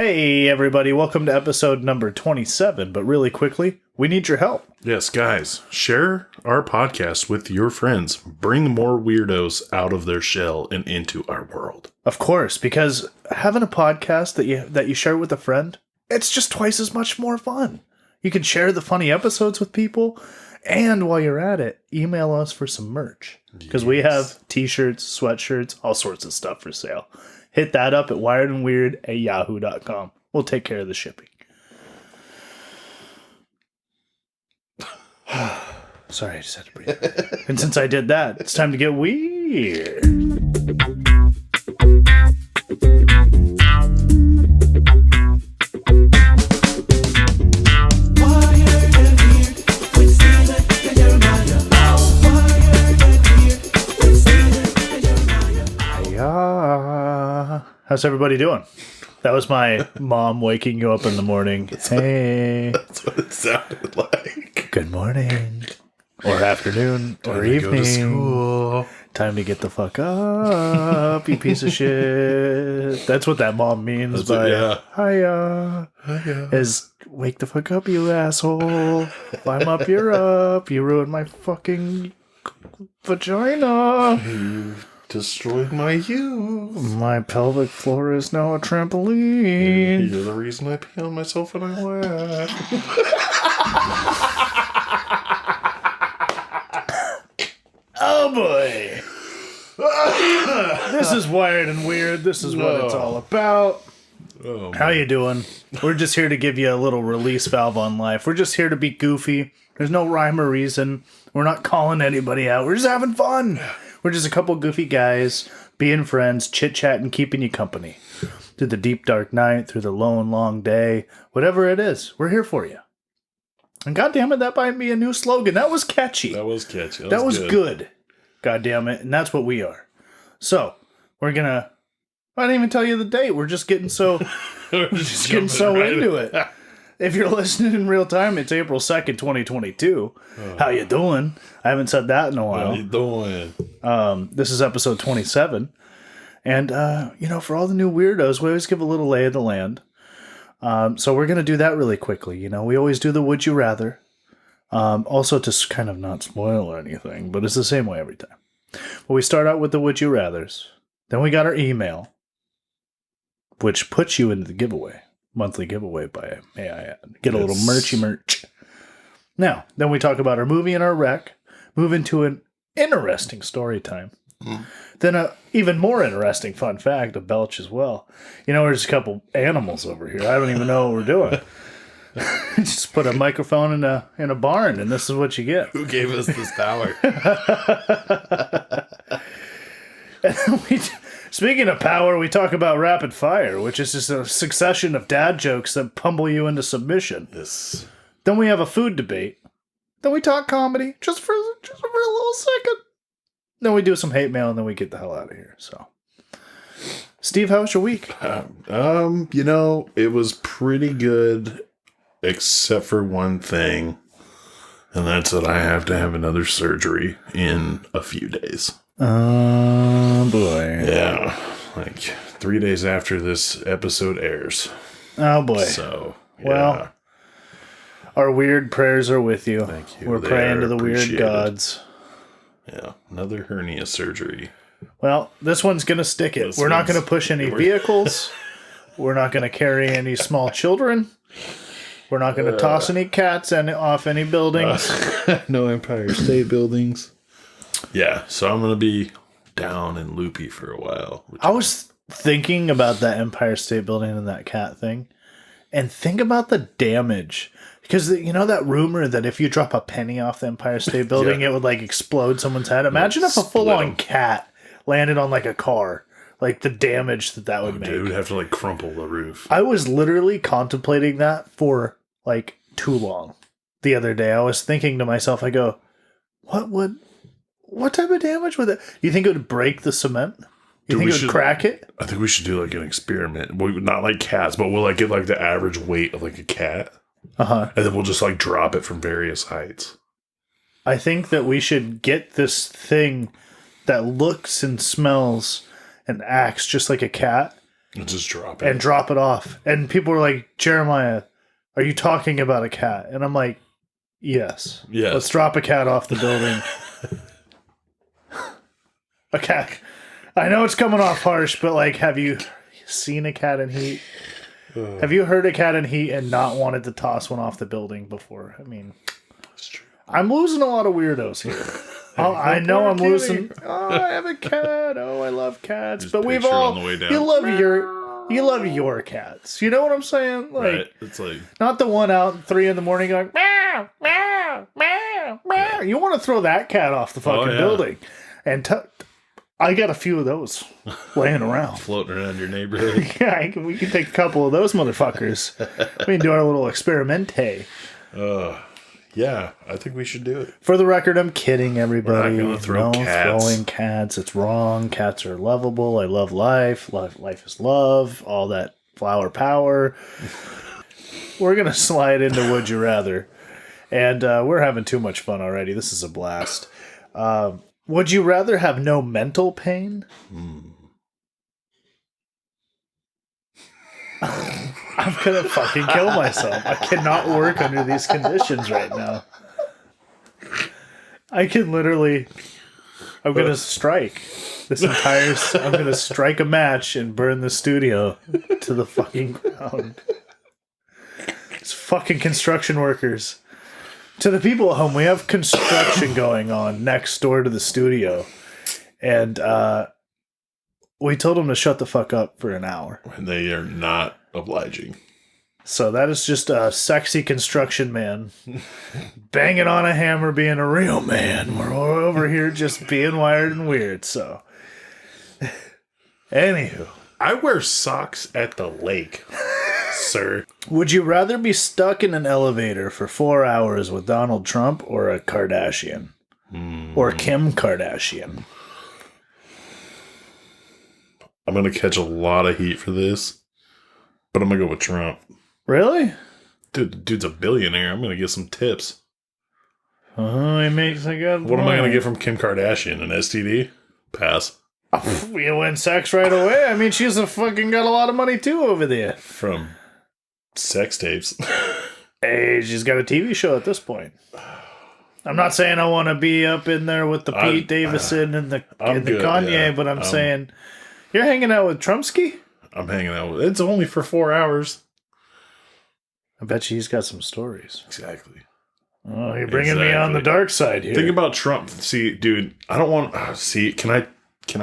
Hey, everybody. Welcome to episode number 27. But really quickly, we need your help. Yes, guys, share our podcast with your friends. Bring more weirdos out of their shell and into our world. Of course, because having a podcast that you share with a friend, it's just twice as much more fun. You can share the funny episodes with people. And while you're at it, email us for some merch. Because we have t-shirts, sweatshirts, all sorts of stuff for sale. Hit that up at wiredandweird@yahoo.com. We'll take care of the shipping. Sorry, I just had to breathe. And since I did that, it's time to get weird. How's everybody doing? That was my mom waking you up in the morning. Hey. That's what it sounded like. Good morning. Or afternoon. Or evening. Go to school. Time to get the fuck up, you piece of shit. That's what that mom means by hiya. Is wake the fuck up, you asshole. If I'm up, you're up. You ruined my fucking vagina. You destroyed my youth. My pelvic floor is now a trampoline. You're the reason I pee on myself when I laugh. Oh boy. This is Wired and Weird. This is what it's all about. Oh, how you doing? We're just here to give you a little release valve on life. We're just here to be goofy. There's no rhyme or reason. We're not calling anybody out. We're just having fun. We're just a couple goofy guys being friends, chit-chatting, keeping you company. Through the deep, dark night, through the lone, long day, whatever it is, we're here for you. And goddammit, that might be a new slogan. That was catchy. That was catchy. That was good. Goddammit. And that's what we are. So, we're going to... I didn't even tell you the date. We're just getting so... we're just getting so right into it. If you're listening in real time, it's April 2nd, 2022. How you doing? I haven't said that in a while. How you doing? This is episode 27. And, for all the new weirdos, we always give a little lay of the land. So we're going to do that really quickly. We always do the Would You Rather. Also to kind of not spoil anything, but it's the same way every time. But we start out with the Would You Rathers. Then we got our email, which puts you into the giveaway. Monthly giveaway by, may I add. Get a little merch. Now, then we talk about our movie and our rec. Move into an interesting story time. Then a even more interesting fun fact, a belch as well. We're just a couple animals over here. I don't even know what we're doing. Just put a microphone in a barn, and this is what you get. Who gave us this power? Speaking of power, we talk about rapid fire, which is just a succession of dad jokes that pummel you into submission. Yes. Then we have a food debate. Then we talk comedy, just for a little second. Then we do some hate mail, and then we get the hell out of here. So, Steve, how was your week? It was pretty good, except for one thing, and that's that I have to have another surgery in a few days. Oh, boy. Yeah, like 3 days after this episode airs. Oh, boy. So, yeah. Well, our weird prayers are with you. Thank you. We're praying to the weird gods. Yeah, another hernia surgery. Well, this one's going to stick it. We're not going to push any vehicles. We're not going to carry any small children. We're not going to toss any cats off any buildings. No Empire State buildings. Yeah, so I'm going to be down and loopy for a while. I was thinking about that Empire State Building and that cat thing. And think about the damage. Because, that rumor that if you drop a penny off the Empire State Building, it would, explode someone's head. Imagine if a full-on cat landed on, a car. The damage that would make. It would have to, crumple the roof. I was literally contemplating that for, too long. The other day, I was thinking to myself, I go, what type of damage would that? You think it would break the cement? You think it would crack it? I think we should do an experiment. Not like cats, but we'll get the average weight of a cat. Uh-huh. And then we'll just drop it from various heights. I think that we should get this thing that looks and smells and acts just like a cat And just drop it. And drop it off. And people were like, Jeremiah, are you talking about a cat? And I'm like, yes. Let's drop a cat off the building. A cat. I know it's coming off harsh, but like, have you seen a cat in heat? Have you heard a cat in heat and not wanted to toss one off the building before? I mean, That's true. I'm losing a lot of weirdos here. I know I'm losing. Oh, I have a cat. Oh, I love cats. Just but we've picture all. on the way down. You love your cats. You know what I'm saying? Like, Right. It's like not the one out at 3 a.m. going meow, meow, meow, meow. You want to throw that cat off the fucking building, and I got a few of those laying around, floating around your neighborhood. Yeah, we can take a couple of those motherfuckers. We can do our little experimente. Yeah, I think we should do it. For the record, I'm kidding, everybody. We're not gonna throw cats. Throwing cats. It's wrong. Cats are lovable. I love life. Life is love. All that flower power. We're going to slide into Would You Rather. And we're having too much fun already. This is a blast. Would you rather have no mental pain? I'm going to fucking kill myself. I cannot work under these conditions right now. I can literally... I'm going to strike this entire... I'm going to strike a match and burn the studio to the fucking ground. It's fucking construction workers. To the people at home, we have construction going on next door to the studio. And we told them to shut the fuck up for an hour. And they are not obliging. So that is just a sexy construction man banging on a hammer, being a real man. We're over here just being wired and weird. So, anywho. I wear socks at the lake, sir. Would you rather be stuck in an elevator for 4 hours with Donald Trump or a Kardashian? Or Kim Kardashian? I'm going to catch a lot of heat for this, but I'm going to go with Trump. Really? Dude, the dude's a billionaire. I'm going to get some tips. He makes a good What am I going to get from Kim Kardashian? An STD? Pass. You win sex right away. I mean, she's fucking got a lot of money too over there. From sex tapes. Hey, she's got a TV show at this point. I'm not saying I want to be up in there with the Pete Davidson and the Kanye, yeah. But I'm saying you're hanging out with Trumpsky? I'm hanging out with... It's only for 4 hours. I bet you he's got some stories. Exactly. Oh, you're bringing me on the dark side here. Think about Trump. See, dude, I don't want... See, can I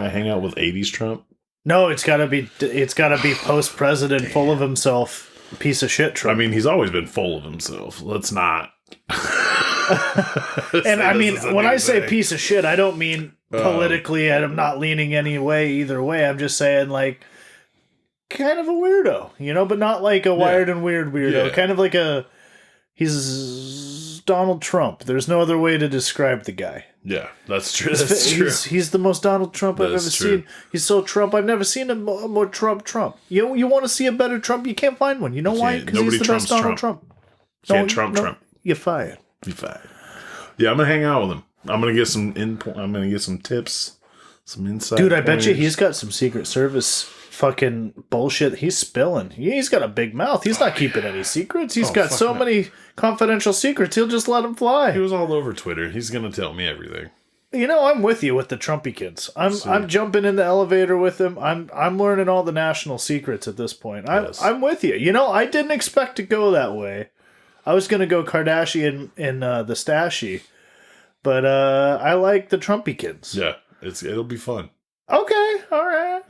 hang out with 80s Trump? No, it's gotta be post-president, full of himself, piece of shit Trump. I mean, he's always been full of himself. Let's not. And I mean, when I say piece of shit, I don't mean politically. I'm not leaning any way either way. I'm just saying, like, kind of a weirdo, you know, but not like a wired and weird weirdo. Yeah. Kind of like he's Donald Trump. There's no other way to describe the guy. Yeah, that's true. That's true. He's the most Donald Trump I've ever seen. He's so Trump. I've never seen a more Trump. You want to see a better Trump? You can't find one. You know why? Because he's the best Donald Trump. Can't Trump. You're fired. You're fired. Yeah, I'm gonna hang out with him. I'm gonna get some input. I'm gonna get some tips, some insight. Dude, I bet you he's got some Secret Service fucking bullshit he's spilling. He's got a big mouth. He's not keeping any secrets. He's got so many confidential secrets. He'll just let them fly. He was all over Twitter. He's gonna tell me everything. You know, I'm with you with the Trumpy kids. I'm jumping in the elevator with him. I'm learning all the national secrets at this point. I'm with you. You know, I didn't expect to go that way. I was gonna go Kardashian in the Stashy, but I like the Trumpy kids. Yeah, it'll be fun. Okay, all right.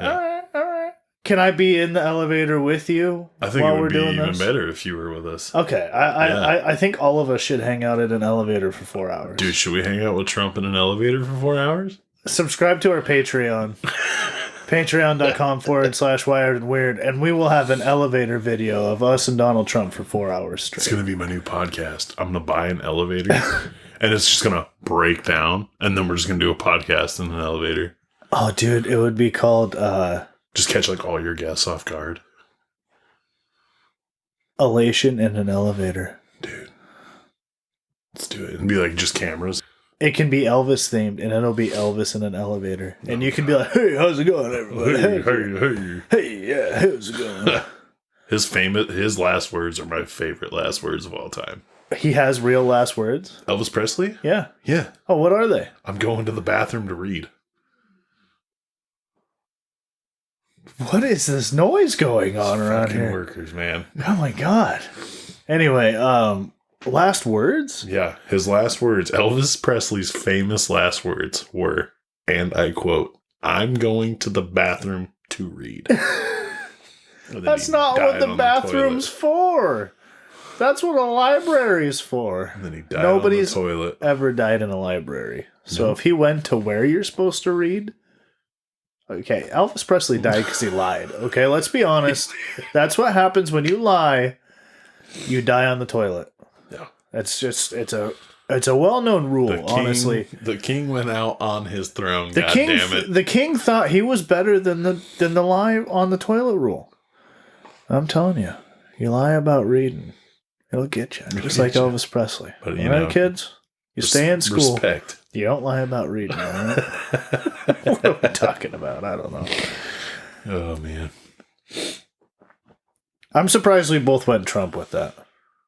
Can I be in the elevator with you? I think it would be even better if you were with us. Okay, I think all of us should hang out in an elevator for 4 hours. Dude, should we hang out with Trump in an elevator for 4 hours? Subscribe to our Patreon. Patreon.com/wiredandweird, and we will have an elevator video of us and Donald Trump for 4 hours straight. It's going to be my new podcast. I'm going to buy an elevator, and it's just going to break down, and then we're just going to do a podcast in an elevator. Oh, dude, it would be called... just catch, like, all your guests off guard. Elation in an elevator. Dude. Let's do it. And be, like, just cameras. It can be Elvis themed, and it'll be Elvis in an elevator. And you can be like, hey, how's it going, everybody? Hey, yeah, how's it going? His last words are my favorite last words of all time. He has real last words? Elvis Presley? Yeah. Yeah. Oh, what are they? I'm going to the bathroom to read. What is this noise going on around Fucking here? workers, man. Oh my god. Anyway, last words? Yeah, his last words, Elvis Presley's famous last words were, and I quote, "I'm going to the bathroom to read." That's not what the bathroom's for. That's what a library's for. And then he died Nobody's on the toilet. ever died in a library. So if he went to where you're supposed to read... Okay, Elvis Presley died because he lied. Okay, let's be honest. That's what happens when you lie. You die on the toilet. Yeah. It's a well-known rule, honestly. The king went out on his throne, damn it. The king thought he was better than the lie on the toilet rule. I'm telling you. You lie about reading, it'll get you. Just like Elvis Presley. But, all right, kids? You stay in school. Respect. You don't lie about reading, all right? What are we talking about? I don't know. Oh, man. I'm surprised we both went Trump with that.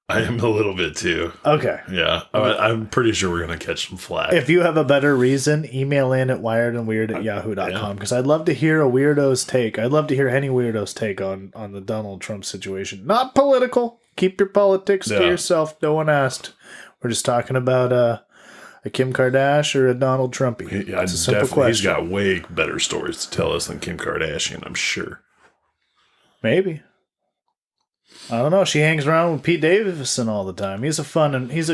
I am a little bit, too. Okay. Yeah. I'm pretty sure we're going to catch some flack. If you have a better reason, email in at wiredandweird@yahoo.com because I'd love to hear a weirdo's take. I'd love to hear any weirdo's take on the Donald Trump situation. Not political. Keep your politics to yourself. No one asked. We're just talking about a Kim Kardashian or a Donald Trumpy. It's a simple question. He's got way better stories to tell us than Kim Kardashian, I'm sure. Maybe. I don't know. She hangs around with Pete Davidson all the time. He's a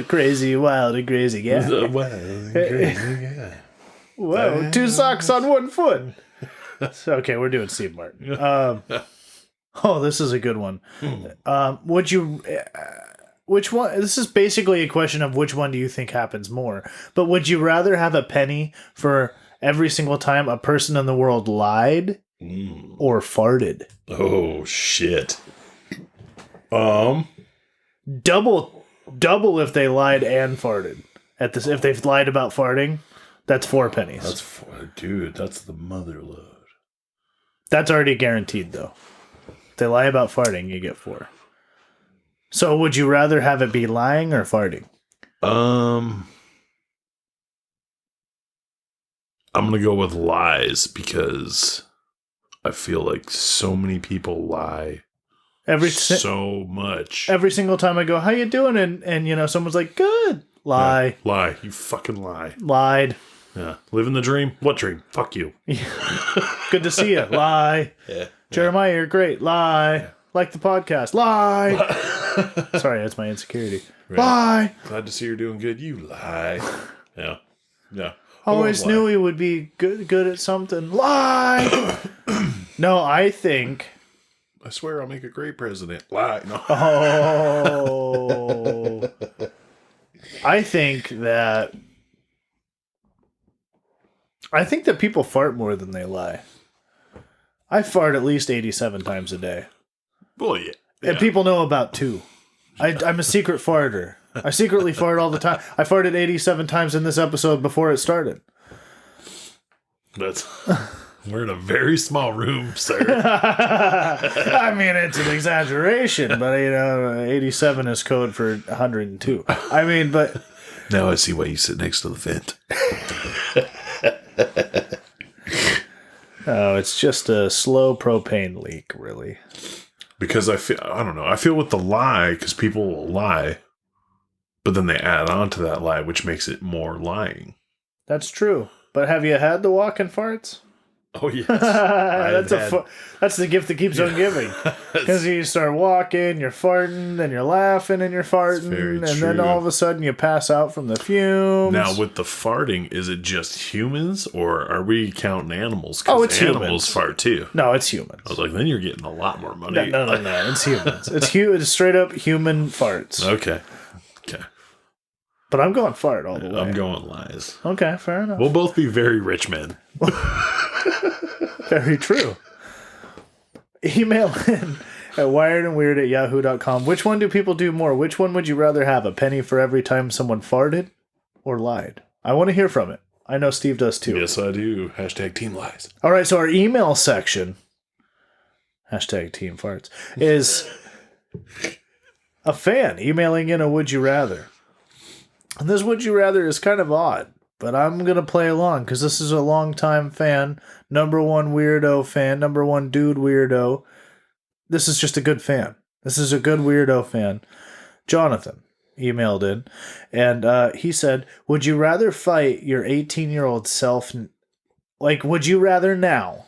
crazy, wild and crazy guy. Whoa, 2 socks on 1 foot. Okay, we're doing Steve Martin. This is a good one. Which one? This is basically a question of which one do you think happens more. But would you rather have a penny for every single time a person in the world lied or farted? Oh, shit. Double if they lied and farted. If they've lied about farting, that's 4 pennies. That's the mother load. That's already guaranteed, though. If they lie about farting, you get 4. So would you rather have it be lying or farting? I'm gonna go with lies because I feel like so many people lie so much. Every single time I go, how you doing? And someone's like, good. Lie. Yeah, lie. You fucking lie. Lied. Yeah. Living the dream? What dream? Fuck you. Good to see you. Lie. Yeah. Jeremiah, you're great. Lie. Yeah. Like the podcast. Lie. Sorry, that's my insecurity. Right. Lie. Glad to see you're doing good. You lie. Yeah. Yeah. Always knew he would be good at something. Lie. No, I think... I swear I'll make a great president. Lie. No. Oh. I think that people fart more than they lie. I fart at least 87 times a day. Well, yeah. And people know about 2. I'm a secret farter. I secretly fart all the time. I farted 87 times in this episode before it started. We're in a very small room, sir. I mean, it's an exaggeration, but 87 is code for 102. I mean, but now I see why you sit next to the vent. Oh, it's just a slow propane leak, really. Because I feel with the lie, because people will lie, but then they add on to that lie, which makes it more lying. That's true. But have you had the walking farts? Oh, yes. That's the gift that keeps on giving. Because you start walking, you're farting, then you're laughing and you're farting, and then all of a sudden you pass out from the fumes. Now, with the farting, is it just humans, or are we counting animals? Oh, it's animals humans. Fart too. No, it's humans. I was like, then you're getting a lot more money. No, it's humans. It's straight up human farts. Okay. But I'm going fart all the way. I'm going lies. Okay, fair enough. We'll both be very rich men. Very true. Email in at wiredandweird@yahoo.com. Which one do people do more? Which one would you rather have? A penny for every time someone farted or lied? I want to hear from it. I know Steve does too. Yes, I do. Hashtag Team Lies. All right, so our email section, hashtag Team Farts, is a fan emailing in a Would You Rather. And this Would You Rather is kind of odd, but I'm going to play along because this is a longtime fan, number one weirdo fan, number one dude weirdo. This is just a good fan. This is a good weirdo fan. Jonathan emailed in, and he said, would you rather fight your 18-year-old self, like, would you rather now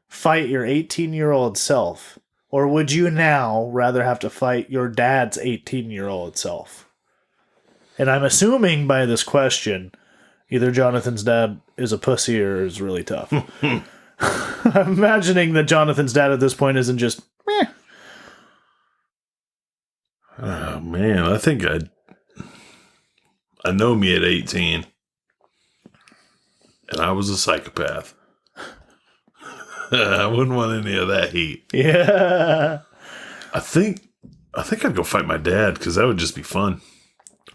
fight your 18-year-old self, or would you now rather have to fight your dad's 18-year-old self? And I'm assuming by this question, either Jonathan's dad is a pussy or is really tough. I'm imagining that Jonathan's dad at this point isn't just, meh. Oh, man. I think I know me at 18. And I was a psychopath. I wouldn't want any of that heat. Yeah. I think I'd go fight my dad because that would just be fun.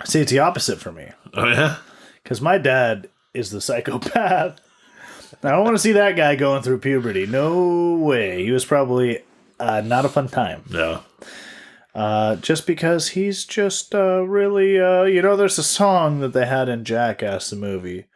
See, it's the opposite for me. Oh, yeah? Because my dad is the psychopath. I don't want to see that guy going through puberty. No way. He was probably not a fun time. Yeah. Just because he's just really, there's a song that they had in Jackass, the movie.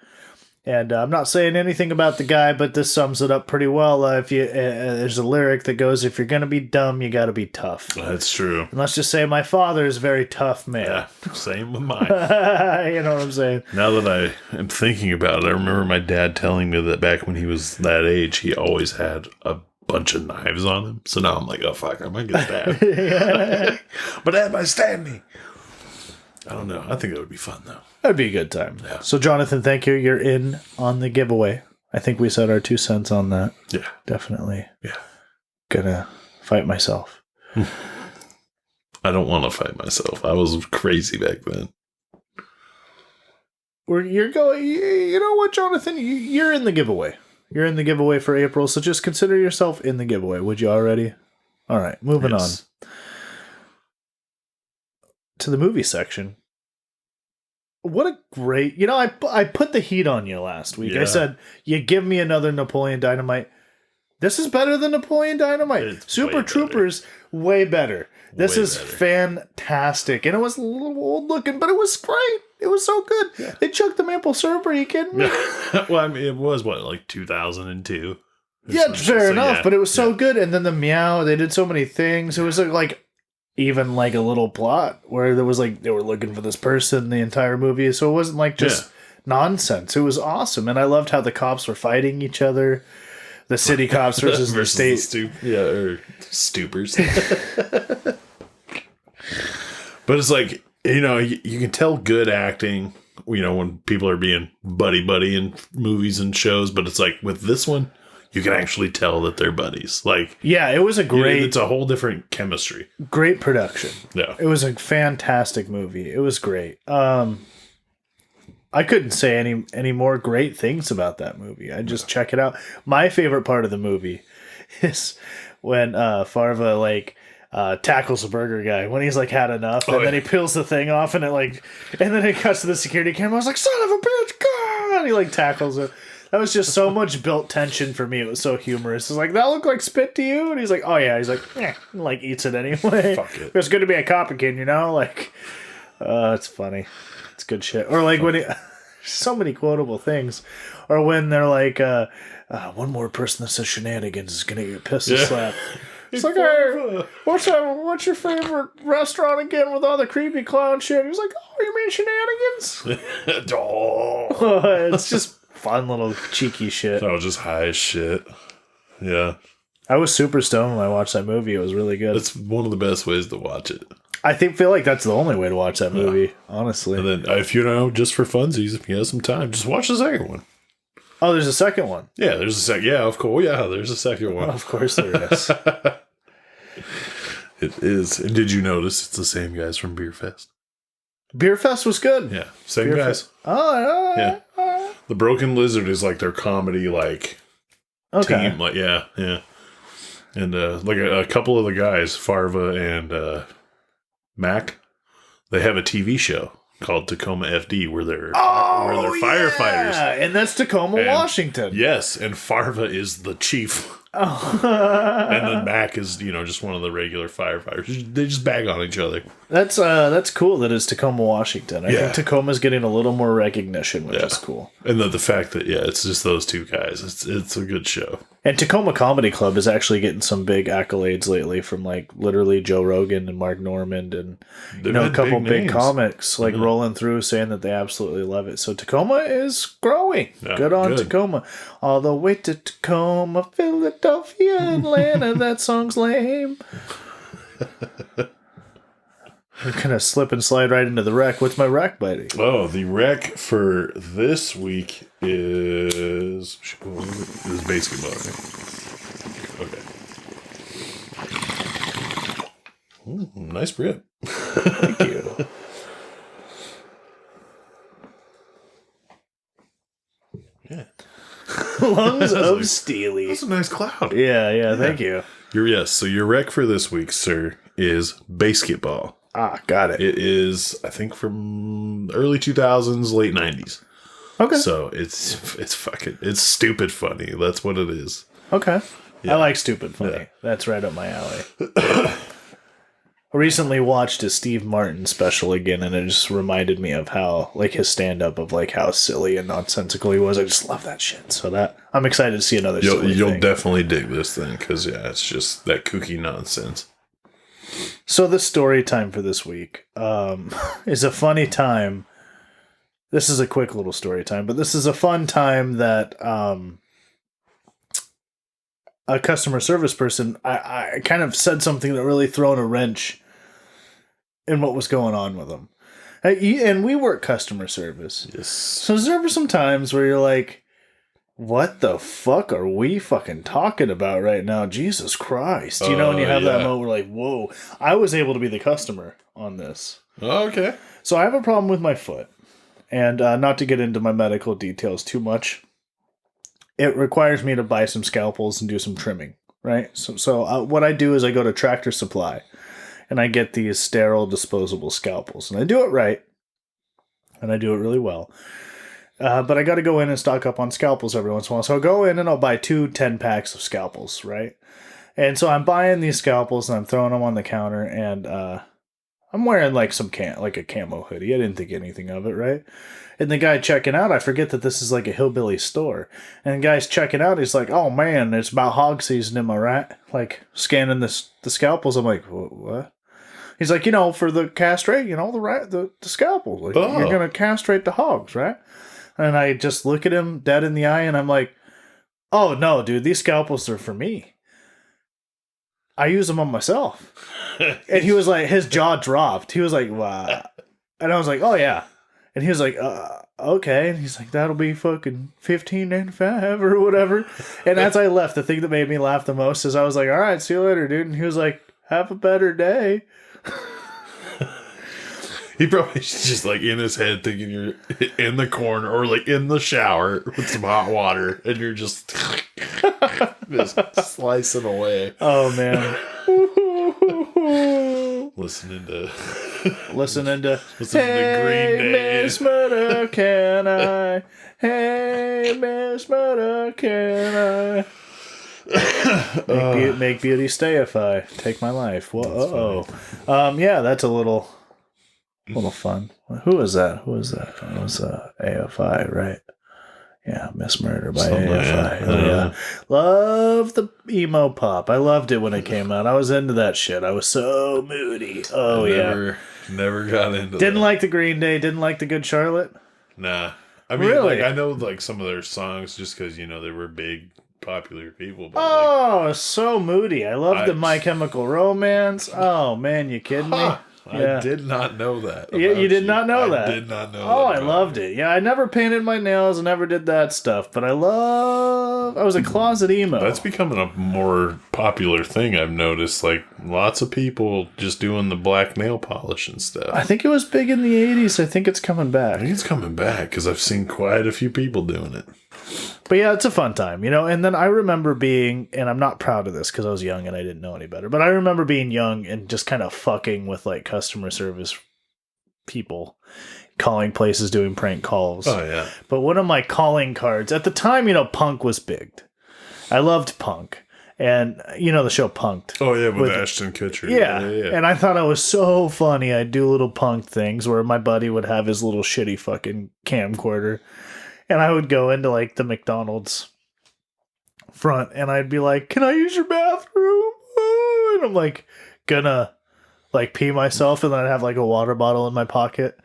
And I'm not saying anything about the guy, but this sums it up pretty well. There's a lyric that goes, if you're going to be dumb, you got to be tough. That's true. And let's just say my father is a very tough man. Yeah, same with mine. You know what I'm saying? Now that I am thinking about it, I remember my dad telling me that back when he was that age, he always had a bunch of knives on him. So now I'm like, oh, fuck, I might get stabbed. Yeah. My dad might stab me. I don't know. I think that would be fun, though. That'd be a good time. Yeah. So, Jonathan, thank you. You're in on the giveaway. I think we said our 2 cents on that. Yeah. Definitely. Yeah. Gonna fight myself. I don't want to fight myself. I was crazy back then. You're going, you know what, Jonathan? You're in the giveaway. You're in the giveaway for April, so just consider yourself in the giveaway. Would you already? All right, moving on. To the movie section. What a great... I put the heat on you last week. Yeah. I said, you give me another Napoleon Dynamite. This is better than Napoleon Dynamite. It's Super way Troopers, way better. This Way is better. fantastic. And it was a little old looking, but it was great. It was so good. Yeah. They chucked the maple syrup. Are you kidding me? Well, I mean, it was, like 2002? Yeah, fair enough. Yeah. But it was so good. And then the meow, they did so many things. It was like even like a little plot where there was like they were looking for this person the entire movie. So it wasn't like just nonsense. It was awesome. And I loved how the cops were fighting each other. The city cops versus the state. Or stoopers. But it's like, you can tell good acting, when people are being buddy in movies and shows. But it's like with this one, you can actually tell that they're buddies. Like, yeah, it was a great... It's a whole different chemistry. Great production. Yeah. It was a fantastic movie. It was great. I couldn't say any more great things about that movie. I just check it out. My favorite part of the movie is when Farva tackles the burger guy when he's like had enough, and then he peels the thing off, and then it cuts to the security camera. I was like, "Son of a bitch!" God! And he tackles it. That was just so much built tension for me. It was so humorous. It's like, that look like spit to you? And he's like, oh yeah. He's like, eats it anyway. Fuck it. It's good to be a cop again, it's funny. It's good shit. Or when so many quotable things. Or when they're like, one more person that says shenanigans is gonna get pissed and slapped. It's like, hey, what's your favorite restaurant again with all the creepy clown shit? He's like, oh, you mean shenanigans? It's just fun little cheeky shit. I was just high as shit. Yeah. I was super stoned when I watched that movie. It was really good. It's one of the best ways to watch it. I feel like that's the only way to watch that movie, honestly. And then if just for funsies, if you have some time, just watch the second one. Oh, there's a second one. Yeah, there's a second. Yeah, of course. Yeah, there's a second one. Of course there is. It is. And did you notice it's the same guys from Beer Fest? Beer Fest was good. Yeah, same Beer guys. Fest. Oh, yeah. The Broken Lizard is like their comedy okay. team. Yeah. And a couple of the guys, Farva and Mac, they have a TV show called Tacoma FD, where they're firefighters. Yeah, and that's Tacoma, Washington. Yes, and Farva is the chief. Oh. And then Mac is, just one of the regular firefighters. They just bag on each other. That's cool that it's Tacoma, Washington. I think Tacoma's getting a little more recognition, which is cool. And the fact that, it's just those two guys. It's a good show. And Tacoma Comedy Club is actually getting some big accolades lately from, like, literally Joe Rogan and Mark Normand and, a couple big comics, like, rolling through saying that they absolutely love it. So Tacoma is growing. Yeah, good on Tacoma. All the way to Tacoma, Philadelphia, Atlanta. That song's lame. I'm going to slip and slide right into the rec. What's my rec, buddy? Oh, the rec for this week is basketball. Okay. Ooh, nice grip. Thank you. Yeah. Lungs of Steely. That's a nice cloud. Yeah. Thank you. So your rec for this week, sir, is basketball. Ah, got it. It is, I think, from early 2000s, late 90s. Okay. So it's stupid funny. That's what it is. Okay. Yeah. I like stupid funny. Yeah. That's right up my alley. I recently watched a Steve Martin special again, and it just reminded me of how, like, his stand-up of, like, how silly and nonsensical he was. I just love that shit. So I'm excited to see another You'll definitely dig this thing, because, it's just that kooky nonsense. So the story time for this week is a funny time. This is a quick little story time, but this is a fun time that a customer service person, I kind of said something that really thrown a wrench in what was going on with them. And we work customer service. Yes. So there were some times where you're like, what the fuck are we fucking talking about right now? Jesus Christ. And you have that moment where like, whoa, I was able to be the customer on this. Oh, okay. So I have a problem with my foot. And not to get into my medical details too much, it requires me to buy some scalpels and do some trimming, right? So what I do is I go to Tractor Supply and I get these sterile disposable scalpels. And I do it right. And I do it really well. But I got to go in and stock up on scalpels every once in a while. So I'll go in and I'll buy 2 10-packs of scalpels, right? And so I'm buying these scalpels and I'm throwing them on the counter. And I'm wearing like like a camo hoodie. I didn't think anything of it, right? And the guy checking out, I forget that this is like a hillbilly store. And the guy's checking out, he's like, oh man, it's about hog season, am I right? Like scanning the scalpels. I'm like, what? He's like, for the castrate, the scalpels. Like, you're going to castrate the hogs, right? And I just look at him dead in the eye and I'm like, oh no, dude, these scalpels are for me. I use them on myself. And he was like, his jaw dropped. He was like, wow. And I was like, oh yeah. And he was like, okay. And he's like, that'll be fucking $15.95 or whatever. And as I left, the thing that made me laugh the most is I was like, all right, see you later, dude. And he was like, have a better day. He probably just like in his head thinking you're in the corner or like in the shower with some hot water and you're just slicing away. Oh man. Listening to Hey, Green Day. Miss Murder, can I? Hey, Miss Murder, can I? Make beauty stay if I take my life. Whoa. Yeah, that's a little fun. Who was that? It was AFI, right? Yeah, Miss Murder by AFI. Yeah. Love the emo pop. I loved it when it came out. I was into that shit. I was so moody. Never got into that. Didn't like the Green Day. Didn't like the Good Charlotte. Nah. I mean, really? I know like some of their songs just because, they were big, popular people. But so moody. I loved the My Chemical Romance. Oh, man, you kidding me? Yeah. I did not know that. You did not know that? I did not know that. Oh, I loved it. Yeah, I never painted my nails. I never did that stuff. But I was a closet emo. That's becoming a more popular thing, I've noticed. Like, lots of people just doing the black nail polish and stuff. I think it was big in the 80s. I think it's coming back. I think it's coming back because I've seen quite a few people doing it. But yeah, it's a fun time, and then I remember being, and I'm not proud of this because I was young and I didn't know any better, but I remember being young and just kind of fucking with like customer service people, calling places, doing prank calls. Oh, yeah. But one of my calling cards, at the time, Punk was big. I loved Punk. And, the show Punked. Oh, yeah, with Ashton Kutcher. Yeah. And I thought it was so funny. I'd do little punk things where my buddy would have his little shitty fucking camcorder. And I would go into, like, the McDonald's front, and I'd be like, can I use your bathroom? And I'm, like, gonna, like, pee myself, and then I'd have, like, a water bottle in my pocket.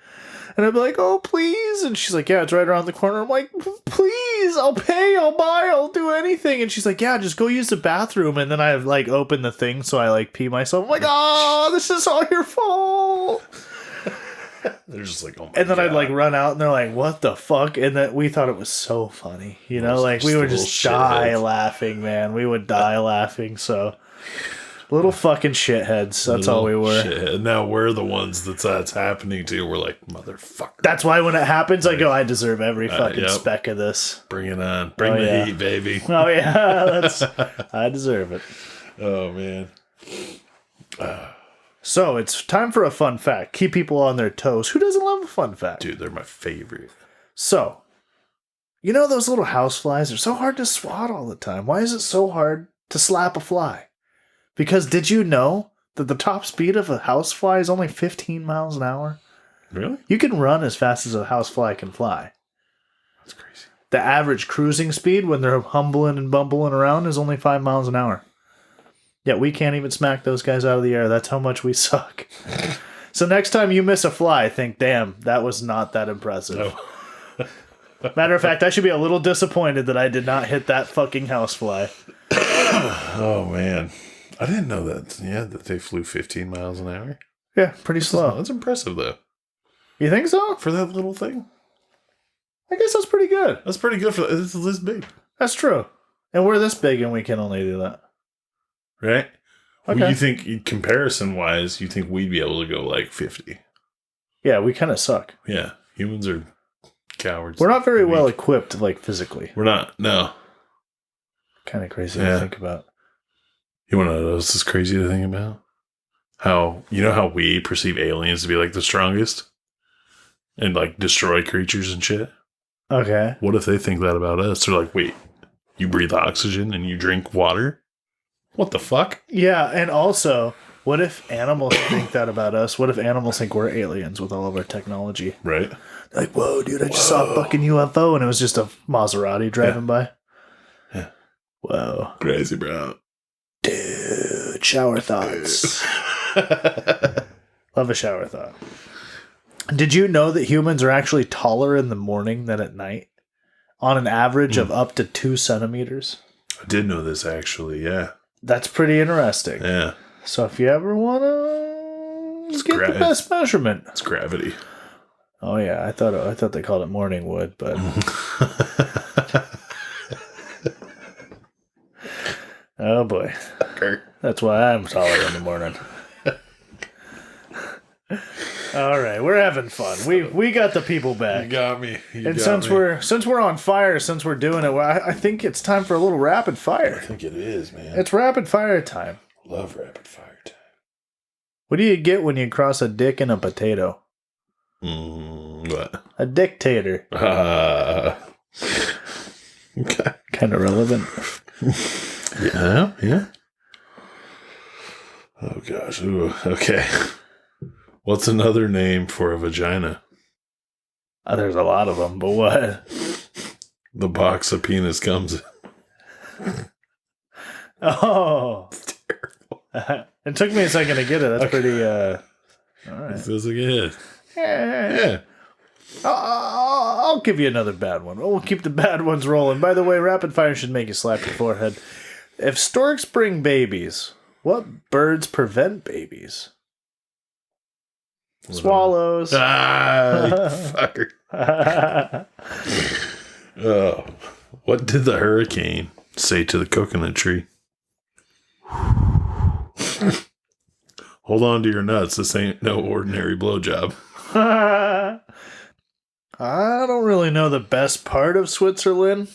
And I'd be like, oh, please. And she's like, yeah, it's right around the corner. I'm like, please, I'll pay, I'll buy, I'll do anything. And she's like, yeah, just go use the bathroom. And then I like open the thing, so I like pee myself. I'm like, oh, this is all your fault. They're just like, oh my And then God. I'd like run out, and they're like, what the fuck? And then we thought it was so funny. Like we would just die laughing, man. We would die laughing. So little fucking shitheads. That's all we were. And now we're the ones that's happening to. We're like, motherfucker. That's why when it happens, I go, I deserve every fucking speck of this. Bring it on. Bring the heat, baby. Oh, yeah. I deserve it. Oh, man. So it's time for a fun fact. Keep people on their toes. Who doesn't love a fun fact? Dude, they're my favorite. So, those little houseflies are so hard to swat all the time. Why is it so hard to slap a fly? Because did you know that the top speed of a housefly is only 15 miles an hour? Really? You can run as fast as a housefly can fly. That's crazy. The average cruising speed when they're humbling and bumbling around is only 5 miles an hour. Yet we can't even smack those guys out of the air. That's how much we suck. So next time you miss a fly, think, damn, that was not that impressive. No. Matter of fact, I should be a little disappointed that I did not hit that fucking housefly. Oh, man. I didn't know that. Yeah, that they flew 15 miles an hour. Yeah, pretty slow. That's impressive, though. You think so? For that little thing? I guess that's pretty good. That's pretty good for it's this big. That's true. And we're this big and we can only do that. Right? Okay. Well, you think, comparison-wise, you think we'd be able to go like 50? Yeah, we kind of suck. Yeah. Humans are cowards. We're not very well equipped, like, physically. We're not. No. Kind of crazy to think about. You want to know what else is crazy to think about? How we perceive aliens to be like the strongest? And like destroy creatures and shit? Okay. What if they think that about us? They're like, wait, you breathe oxygen and you drink water? What the fuck? Yeah, and also, what if animals think that about us? What if animals think we're aliens with all of our technology? Right. Like, whoa, dude, I just saw a fucking UFO and it was just a Maserati driving by. Yeah. Whoa. Crazy, bro. Dude, shower thoughts. Love a shower thought. Did you know that humans are actually taller in the morning than at night? On an average of up to 2 centimeters? I did know this, actually, yeah. That's pretty interesting. Yeah. So if you ever want to get the best measurement. It's gravity. Oh, yeah. I thought they called it morning wood, but... Oh, boy. That's why I'm taller in the morning. All right, we're having fun. We got the people back. You got me. Since we're on fire, since we're doing it, I think it's time for a little rapid fire. I think it is, man. It's rapid fire time. Love rapid fire time. What do you get when you cross a dick and a potato? What? A dictator. Okay. Kind of relevant. Yeah. Oh gosh. Ooh, okay. What's another name for a vagina? There's a lot of them, but what? The box a penis comes in. Oh. It's terrible. It took me a second to get it. That's pretty, all right. It feels like it is. Yeah. I'll give you another bad one. We'll keep the bad ones rolling. By the way, rapid fire should make you slap your forehead. If storks bring babies, what birds prevent babies? Swallows. Fucker. Oh. What did the hurricane say to the coconut tree? Hold on to your nuts. This ain't no ordinary blowjob. I don't really know the best part of Switzerland,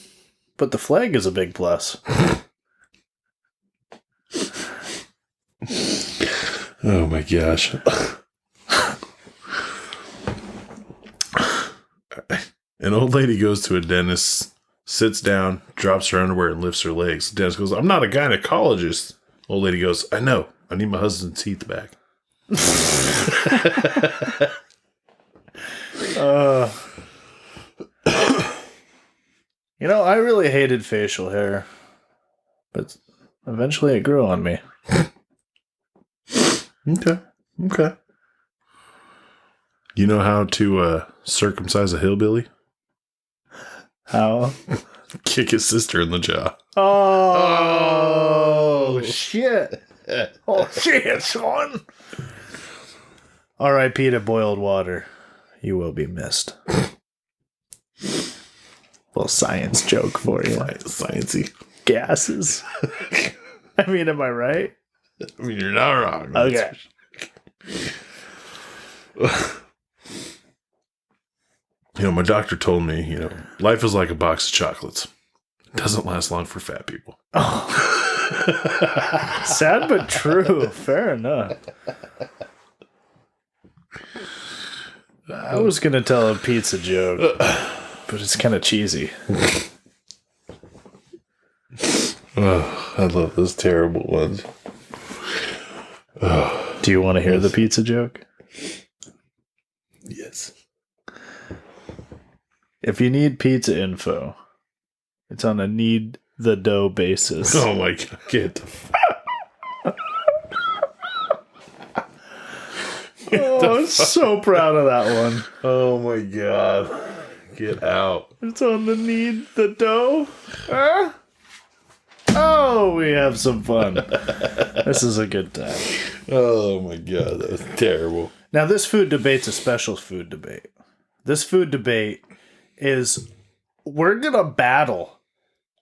but the flag is a big plus. Oh my gosh. An old lady goes to a dentist, sits down, drops her underwear, and lifts her legs. The dentist goes, I'm not a gynecologist. Old lady goes, I know. I need my husband's teeth back. I really hated facial hair, but eventually it grew on me. Okay. You know how to circumcise a hillbilly? How? Kick his sister in the jaw. Oh, shit. Oh, shit, son. R.I.P. to boiled water. You will be missed. Little science joke for you. Sciencey. Gases. I mean, am I right? I mean, you're not wrong. Okay. My doctor told me, life is like a box of chocolates. It doesn't last long for fat people. Oh. Sad but true. Fair enough. I was going to tell a pizza joke, but it's kind of cheesy. Oh, I love those terrible ones. Oh, do you want to hear the pizza joke? Yes. If you need pizza info, it's on a need the dough basis. Oh my God. Get the I'm so proud of that one. Oh my God. Get out. It's on the need the dough. Huh? Oh, we have some fun. This is a good time. Oh my God. That was terrible. Now, this food debate's a special food debate. This food debate is we're going to battle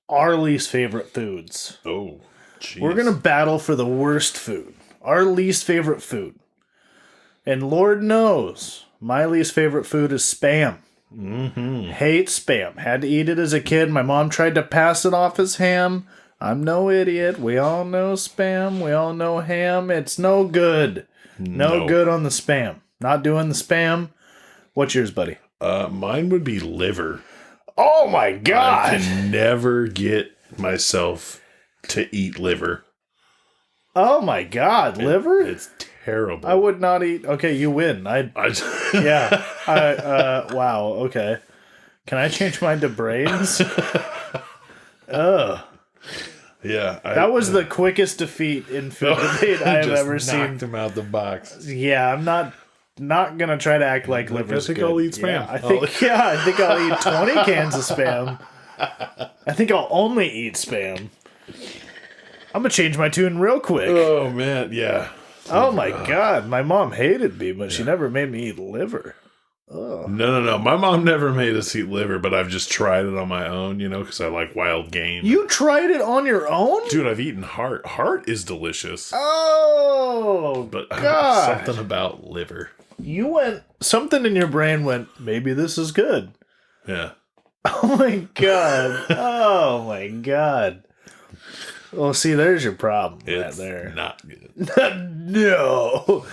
our least favorite foods. Oh, geez. We're going to battle for the worst food. Our least favorite food. And Lord knows, my least favorite food is Spam. Mm-hmm. Hate Spam. Had to eat it as a kid. My mom tried to pass it off as ham. I'm no idiot. We all know Spam. We all know ham. It's no good. No good on the Spam. Not doing the Spam. What's yours, buddy? Mine would be liver. Oh my God. I can never get myself to eat liver. Oh my God. Liver? It's terrible. I would not eat. Okay, you win. Yeah. Wow. Okay. Can I change mine to brains? Ugh. Yeah. That was the quickest defeat in food debate I have ever seen. Knocked him out the box. Yeah, I'm not gonna try to act like liver's I think good. I'll eat Spam. I think I'll eat 20 cans of Spam. I think I'll only eat Spam. I'm gonna change my tune real quick. Oh man, yeah. Oh my God, my mom hated me, but she never made me eat liver. Ugh. No. My mom never made us eat liver, but I've just tried it on my own, because I like wild game. You tried it on your own? Dude, I've eaten heart. Heart is delicious. Oh, but God. Something about liver. Something in your brain went, maybe this is good. Yeah. Oh my God. Oh my God. Well, see, there's your problem right there. Not good. No.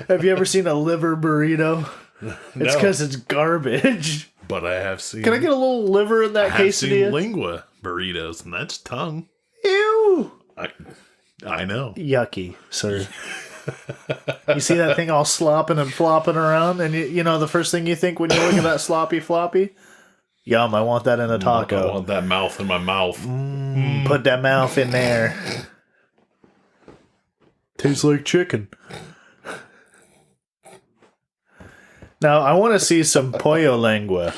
Have you ever seen a liver burrito? It's because it's garbage. But I have seen. Can I get a little liver in that quesadilla? I've seen lingua burritos, and that's tongue. Ew. I know. Yucky, sir. You see that thing all slopping and flopping around, and you know the first thing you think when you look at that sloppy floppy? Yum, I want that in a taco. I want that mouth in my mouth. Put that mouth in there. Tastes like chicken. Now, I want to see some pollo lengua.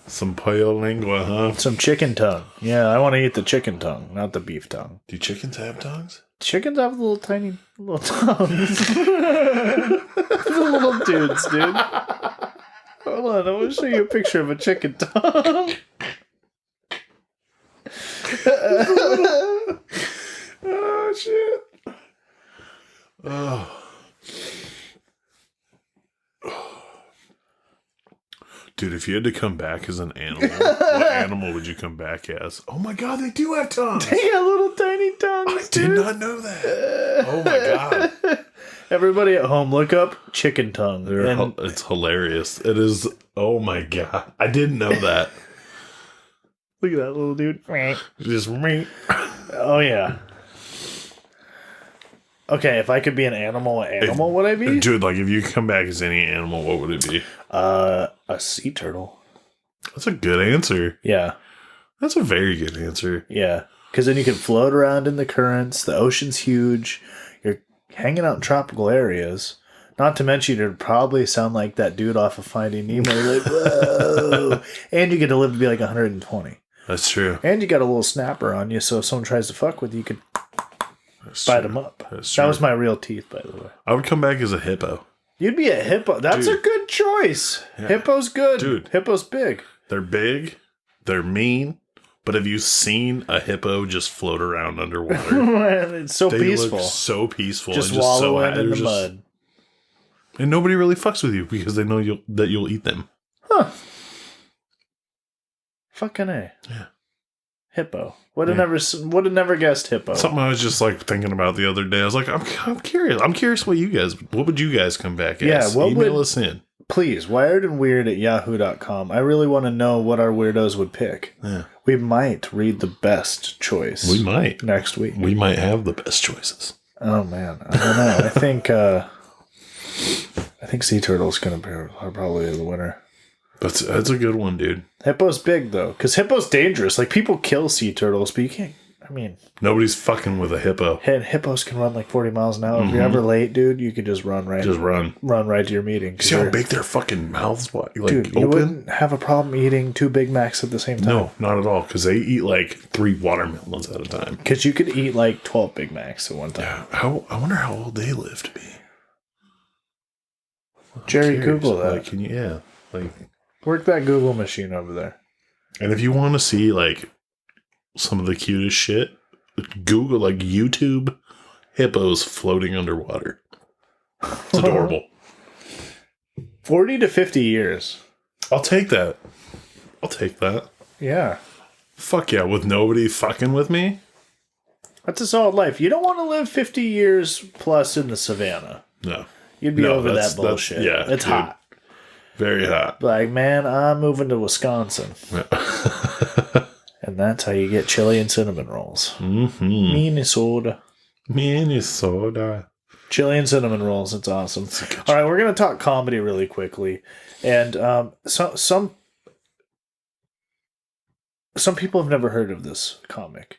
Some pollo lengua, huh? Some chicken tongue. Yeah, I want to eat the chicken tongue, not the beef tongue. Do chickens have tongues? Chickens have little tiny little tongues. The little dudes, dude. Hold on, I want to show you a picture of a chicken tongue. Oh, shit. Oh. Dude, if you had to come back as an animal, what animal would you come back as? Oh my God, they do have tongues. They got little tiny tongues, I did not know that. Oh my God. Everybody at home, look up chicken tongue. It's hilarious. It is. Oh my god! I didn't know that. Look at that little dude. Just me. Oh yeah. Okay, if I could be an animal, what animal would I be? Dude, like if you come back as any animal, what would it be? A sea turtle. That's a good answer. Yeah. That's a very good answer. Yeah. Because then you can float around in the currents. The ocean's huge. You're hanging out in tropical areas. Not to mention, it'd probably sound like that dude off of Finding Nemo. Like, whoa. And you get to live to be like 120. That's true. And you got a little snapper on you, so if someone tries to fuck with you, you could bite them up. That was my real teeth, by the way. I would come back as a hippo. You'd be a hippo. That's a good choice. Yeah. Hippo's good. Dude. Hippo's big. They're big. They're mean. But have you seen a hippo just float around underwater? It's so peaceful. Look so peaceful. Just wallowing in the mud. And nobody really fucks with you because they know that you'll eat them. Huh. Fucking A. Yeah. Hippo. Would have never guessed hippo. Something I was just like thinking about the other day. I was like, I'm curious. I'm curious what would you guys come back as? Yeah, email us in. Please, wiredandweird@yahoo.com. I really want to know what our weirdos would pick. Yeah. We might read the best choice. We might. Next week. We might have the best choices. Oh man. I don't know. I think sea turtle's are probably the winner. That's a good one, dude. Hippo's big, though. Because hippo's dangerous. Like, people kill sea turtles, but you can't... I mean... Nobody's fucking with a hippo. And hippos can run like 40 miles an hour. If you're ever late, dude, you could just run right... run. Run right to your meeting. See how big their fucking mouths like, dude, open? You wouldn't have a problem eating 2 Big Macs at the same time. No, not at all. Because they eat like 3 watermelons at a time. Because you could eat like 12 Big Macs at one time. Yeah. I wonder how old they live to be. Jerry, Google that. Like, can you... Like... Work that Google machine over there. And if you want to see, like, some of the cutest shit, Google, like, YouTube hippos floating underwater. It's adorable. 40 to 50 years. I'll take that. Yeah. Fuck yeah, with nobody fucking with me? That's a solid life. You don't want to live 50 years plus in the savannah. No. You'd be over that bullshit. Yeah. It's hot. Very hot. Like, man, I'm moving to Wisconsin. And that's how you get chili and cinnamon rolls. Mm-hmm. Minnesota. Chili and cinnamon rolls. It's awesome. All right, we're going to talk comedy really quickly. And some people have never heard of this comic.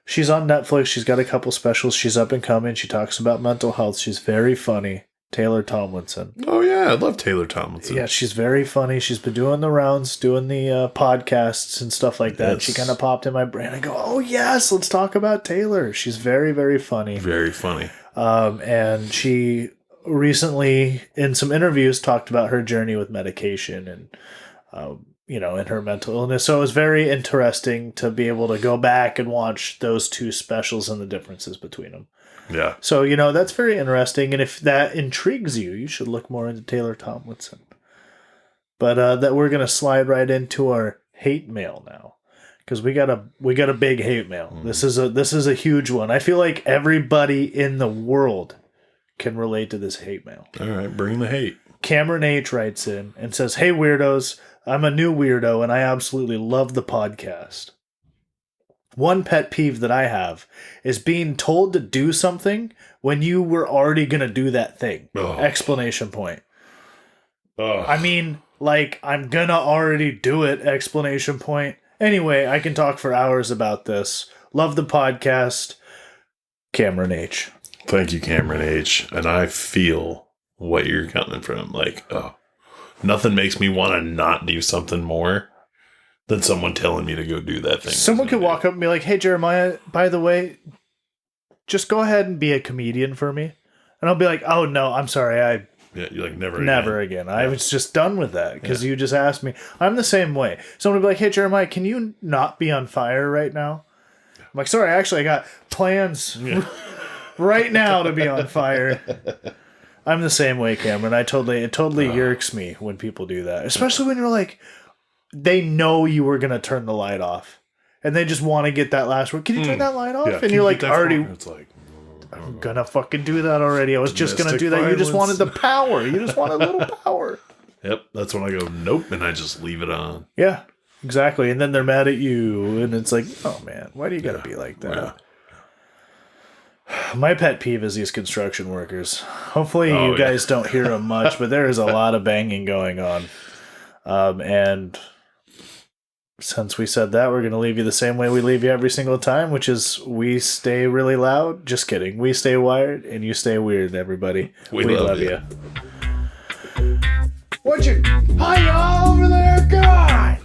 She's on Netflix. She's got a couple specials. She's up and coming. She talks about mental health. She's very funny. Taylor Tomlinson. Oh, yeah. I love Taylor Tomlinson. Yeah, she's very funny. She's been doing the rounds, doing the podcasts and stuff like that. Yes. She kind of popped in my brain. I go, oh, yes, let's talk about Taylor. She's very, very funny. Very funny. And she recently, in some interviews, talked about her journey with medication and, and her mental illness. So it was very interesting to be able to go back and watch those 2 specials and the differences between them. Yeah. So, that's very interesting. And if that intrigues you, you should look more into Taylor Tomlinson. But that we're going to slide right into our hate mail now. Because we got a big hate mail. Mm. This is a huge one. I feel like everybody in the world can relate to this hate mail. All right, bring the hate. Cameron H. writes in and says, "Hey, weirdos. I'm a new weirdo, and I absolutely love the podcast. One pet peeve that I have is being told to do something when you were already going to do that thing. Oh. Explanation point. Oh. I mean, like, I'm going to already do it. Explanation point. Anyway, I can talk for hours about this. Love the podcast. Cameron H." Thank you, Cameron H. And I feel what you're coming from. Like, nothing makes me want to not do something more than someone telling me to go do that thing. Someone could walk up and be like, "Hey, Jeremiah, by the way, just go ahead and be a comedian for me." And I'll be like, "Oh, no, I'm sorry. Yeah, you're like, never again. I was just done with that because you just asked me." I'm the same way. Someone would be like, "Hey, Jeremiah, can you not be on fire right now?" I'm like, "Sorry, actually, I got plans right now to be on fire." I'm the same way, Cameron. It totally irks me when people do that. Especially when you're like, they know you were going to turn the light off. And they just want to get that last word. "Can you turn that light off?" Yeah, and you're like, already... It's like... I'm gonna fucking do that already. I was just gonna Domestic do that. You just violence. wanted the power. You just wanted a little power. Yep, that's when I go, nope, and I just leave it on. Yeah, exactly. And then they're mad at you, and it's like, oh man, why do you gotta be like that? Yeah. My pet peeve is these construction workers. Hopefully Oh, you guys don't hear them much, but there is a lot of banging going on. And since we said that, we're going to leave you the same way we leave you every single time, which is we stay really loud. Just kidding. We stay wired, and you stay weird, everybody. We love you. What you... Hi, y'all over there, God!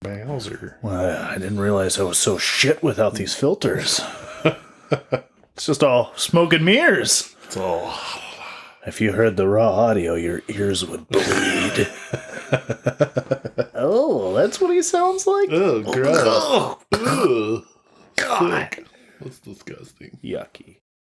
Bowser. Well, I didn't realize I was so shit without these filters. It's just all smoke and mirrors. It's all... If you heard the raw audio, your ears would bleed. Oh, that's what he sounds like? Oh, gross. Ugh. God. That's disgusting. Yucky.